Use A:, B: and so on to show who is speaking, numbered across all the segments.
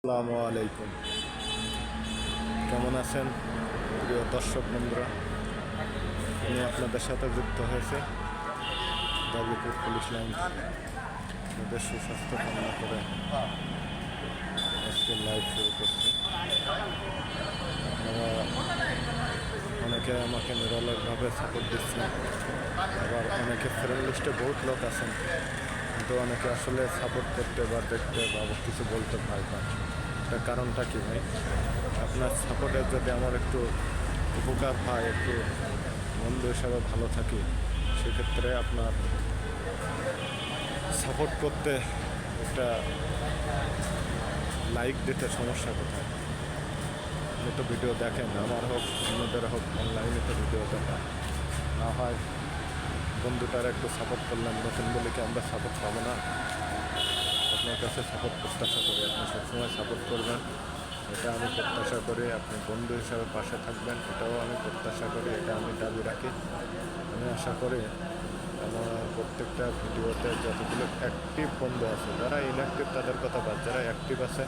A: আসসালামু আলাইকুম। কেমন আছেন প্রিয় দর্শক বন্ধুরা? আমি আপনাদের সাথে যুক্ত হয়েছে গাজীপুর পুলিশ লাইন। আপনাদের সুস্বাস্থ্য কামনা করে আজকে লাইভ শুরু করছি। আপনারা অনেকে আমাকে নিরলসভাবে সাপোর্ট দিচ্ছেন, আবার অনেকে ফ্রেন্ড লিস্টে বহুত লোক আছেন, কিন্তু অনেকে আসলে সাপোর্ট করতে বা দেখতে বা কিছু বলতে ভয় পান। তার কারণটা কি ভাই? আপনার সাপোর্টের যদি আমার একটু উপকার হয়, একটু বন্ধু হিসাবে ভালো থাকি, সেক্ষেত্রে আপনার সাপোর্ট করতে একটা লাইক দিতে সমস্যা কোথায়? আপনি তো ভিডিও দেখেন, আমার হোক অন্যদের হোক, অনলাইনে তো ভিডিও দেখা না হয়। বন্ধুটার একটু সাপোর্ট করলাম, নতুন বলে কি আমরা সাপোর্ট পাবো না? আপনার কাছে সাপোর্ট প্রত্যাশা করি, আপনি সবসময় সাপোর্ট করবেন, এটা আমি প্রত্যাশা করি। আপনি বন্ধু হিসাবে পাশে থাকবেন, এটাও আমি প্রত্যাশা করি, এটা আমি দাবি রাখি। আমি আশা করি আমার প্রত্যেকটা ভিডিওতে যতগুলো অ্যাক্টিভ বন্ধু আছে, যারা ইনঅ্যাক্টিভ তাদের কথা বাদ, যারা অ্যাক্টিভ আছে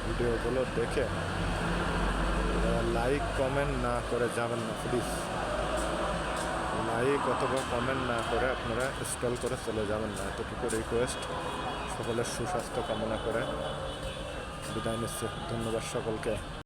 A: ভিডিওগুলো দেখে লাইক কমেন্ট না করে যাবেন না প্লিজ। লাইক অথবা কমেন্ট না করে আপনারা স্ক্রল করে চলে যাবেন না, এতটুকু রিকোয়েস্ট। সকলের সুস্বাস্থ্য কামনা করে বিদায় নিচ্ছে। ধন্যবাদ সকলকে।